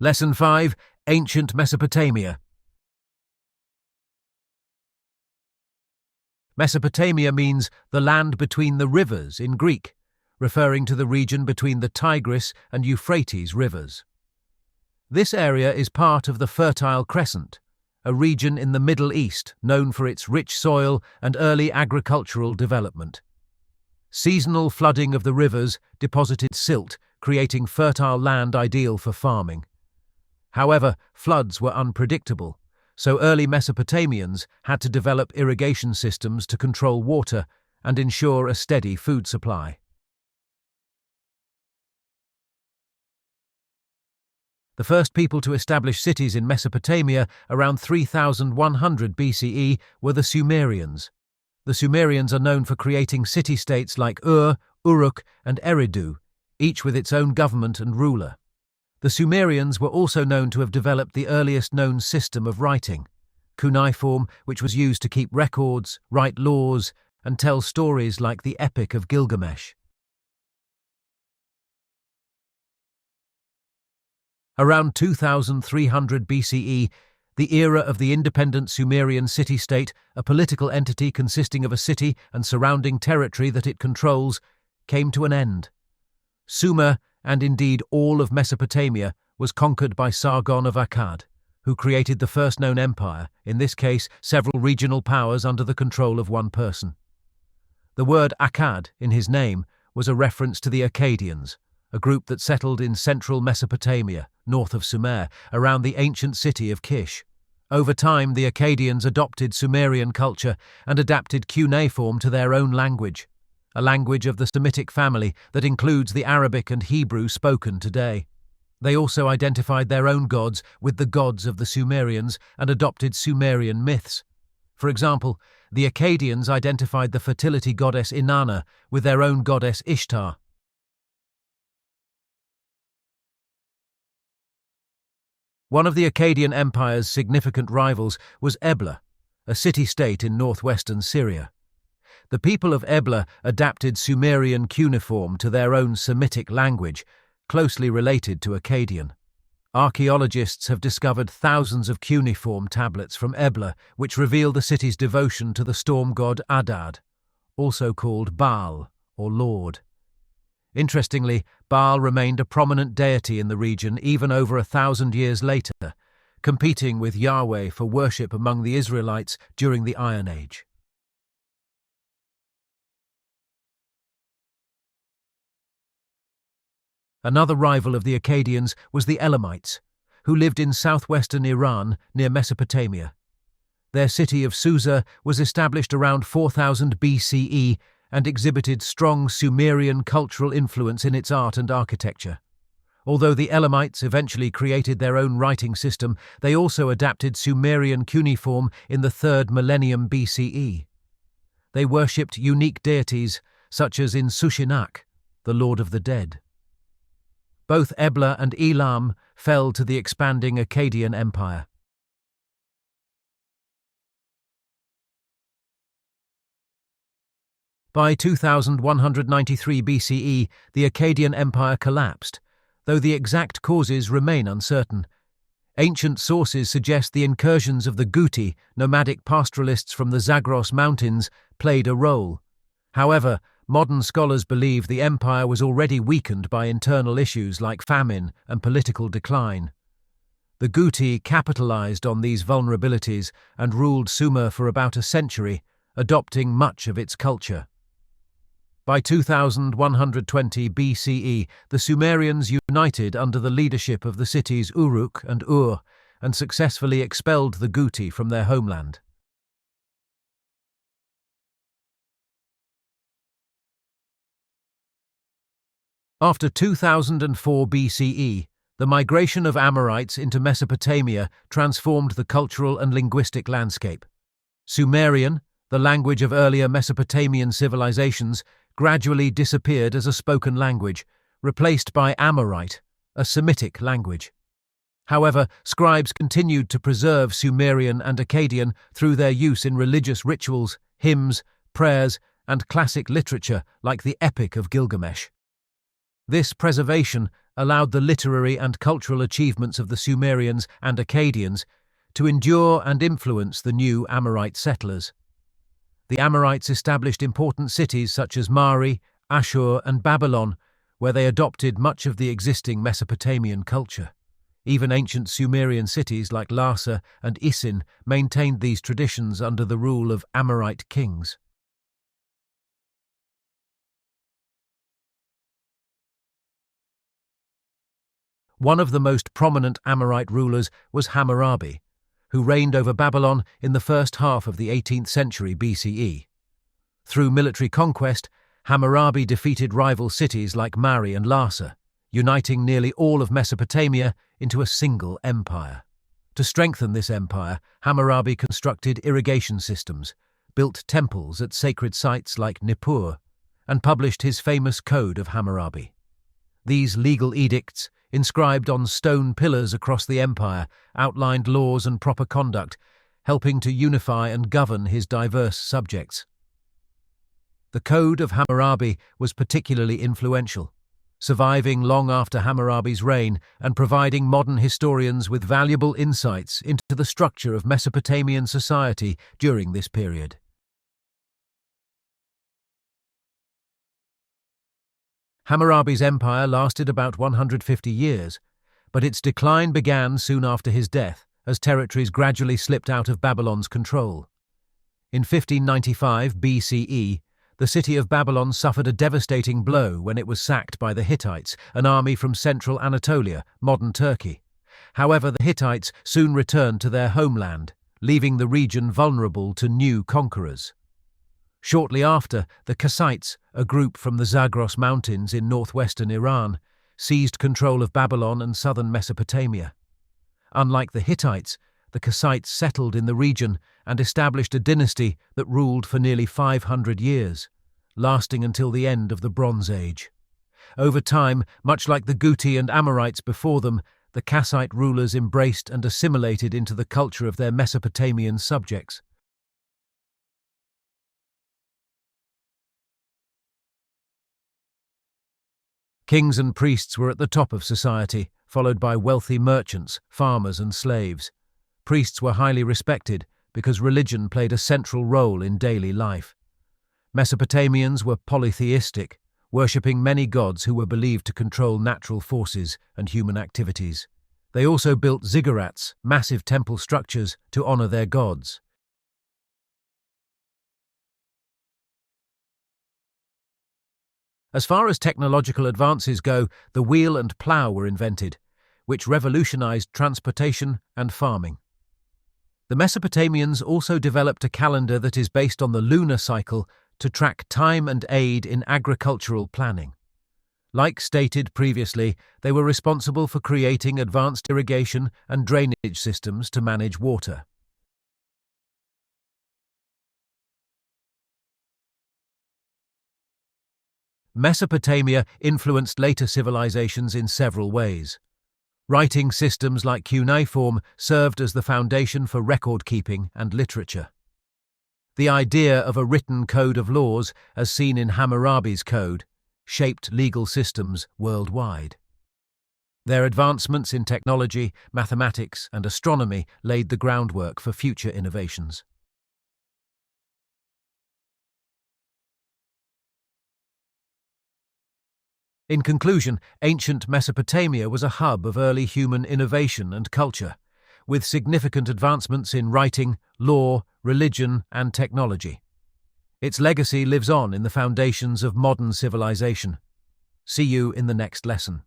Lesson 5. Ancient Mesopotamia. Mesopotamia means the land between the rivers in Greek, referring to the region between the Tigris and Euphrates rivers. This area is part of the Fertile Crescent, a region in the Middle East known for its rich soil and early agricultural development. Seasonal flooding of the rivers deposited silt, creating fertile land ideal for farming. However, floods were unpredictable, so early Mesopotamians had to develop irrigation systems to control water and ensure a steady food supply. The first people to establish cities in Mesopotamia around 3100 BCE were the Sumerians. The Sumerians are known for creating city-states like Ur, Uruk, and Eridu, each with its own government and ruler. The Sumerians were also known to have developed the earliest known system of writing, cuneiform, which was used to keep records, write laws, and tell stories like the Epic of Gilgamesh. Around 2300 BCE, the era of the independent Sumerian city-state, a political entity consisting of a city and surrounding territory that it controls, came to an end. Sumer, and indeed all of Mesopotamia, was conquered by Sargon of Akkad, who created the first known empire, in this case several regional powers under the control of one person. The word Akkad in his name was a reference to the Akkadians, a group that settled in central Mesopotamia, north of Sumer, around the ancient city of Kish. Over time, the Akkadians adopted Sumerian culture and adapted cuneiform to their own language, a language of the Semitic family that includes the Arabic and Hebrew spoken today. They also identified their own gods with the gods of the Sumerians and adopted Sumerian myths. For example, the Akkadians identified the fertility goddess Inanna with their own goddess Ishtar. One of the Akkadian Empire's significant rivals was Ebla, a city-state in northwestern Syria. The people of Ebla adapted Sumerian cuneiform to their own Semitic language, closely related to Akkadian. Archaeologists have discovered thousands of cuneiform tablets from Ebla, which reveal the city's devotion to the storm god Adad, also called Baal, or Lord. Interestingly, Baal remained a prominent deity in the region even over 1,000 years later, competing with Yahweh for worship among the Israelites during the Iron Age. Another rival of the Akkadians was the Elamites, who lived in southwestern Iran near Mesopotamia. Their city of Susa was established around 4000 BCE and exhibited strong Sumerian cultural influence in its art and architecture. Although the Elamites eventually created their own writing system, they also adapted Sumerian cuneiform in the 3rd millennium BCE. They worshipped unique deities such as Insushinak, the Lord of the Dead. Both Ebla and Elam fell to the expanding Akkadian Empire. By 2193 BCE, the Akkadian Empire collapsed, though the exact causes remain uncertain. Ancient sources suggest the incursions of the Guti, nomadic pastoralists from the Zagros Mountains, played a role. However, modern scholars believe the empire was already weakened by internal issues like famine and political decline. The Guti capitalized on these vulnerabilities and ruled Sumer for about a century, adopting much of its culture. By 2120 BCE, the Sumerians united under the leadership of the cities Uruk and Ur and successfully expelled the Guti from their homeland. After 2004 BCE, the migration of Amorites into Mesopotamia transformed the cultural and linguistic landscape. Sumerian, the language of earlier Mesopotamian civilizations, gradually disappeared as a spoken language, replaced by Amorite, a Semitic language. However, scribes continued to preserve Sumerian and Akkadian through their use in religious rituals, hymns, prayers, and classic literature like the Epic of Gilgamesh. This preservation allowed the literary and cultural achievements of the Sumerians and Akkadians to endure and influence the new Amorite settlers. The Amorites established important cities such as Mari, Ashur, and Babylon, where they adopted much of the existing Mesopotamian culture. Even ancient Sumerian cities like Larsa and Isin maintained these traditions under the rule of Amorite kings. One of the most prominent Amorite rulers was Hammurabi, who reigned over Babylon in the first half of the 18th century BCE. Through military conquest, Hammurabi defeated rival cities like Mari and Larsa, uniting nearly all of Mesopotamia into a single empire. To strengthen this empire, Hammurabi constructed irrigation systems, built temples at sacred sites like Nippur, and published his famous Code of Hammurabi. These legal edicts, inscribed on stone pillars across the empire, outlined laws and proper conduct, helping to unify and govern his diverse subjects. The Code of Hammurabi was particularly influential, surviving long after Hammurabi's reign and providing modern historians with valuable insights into the structure of Mesopotamian society during this period. Hammurabi's empire lasted about 150 years, but its decline began soon after his death as territories gradually slipped out of Babylon's control. In 1595 BCE, the city of Babylon suffered a devastating blow when it was sacked by the Hittites, an army from central Anatolia, modern Turkey. However, the Hittites soon returned to their homeland, leaving the region vulnerable to new conquerors. Shortly after, the Kassites, a group from the Zagros Mountains in northwestern Iran, seized control of Babylon and southern Mesopotamia. Unlike the Hittites, the Kassites settled in the region and established a dynasty that ruled for nearly 500 years, lasting until the end of the Bronze Age. Over time, much like the Guti and Amorites before them, the Kassite rulers embraced and assimilated into the culture of their Mesopotamian subjects. Kings and priests were at the top of society, followed by wealthy merchants, farmers, and slaves. Priests were highly respected because religion played a central role in daily life. Mesopotamians were polytheistic, worshipping many gods who were believed to control natural forces and human activities. They also built ziggurats, massive temple structures, to honor their gods. As far as technological advances go, the wheel and plough were invented, which revolutionized transportation and farming. The Mesopotamians also developed a calendar that is based on the lunar cycle to track time and aid in agricultural planning. Like stated previously, they were responsible for creating advanced irrigation and drainage systems to manage water. Mesopotamia influenced later civilizations in several ways. Writing systems like cuneiform served as the foundation for record-keeping and literature. The idea of a written code of laws, as seen in Hammurabi's code, shaped legal systems worldwide. Their advancements in technology, mathematics, and astronomy laid the groundwork for future innovations. In conclusion, ancient Mesopotamia was a hub of early human innovation and culture, with significant advancements in writing, law, religion, and technology. Its legacy lives on in the foundations of modern civilization. See you in the next lesson.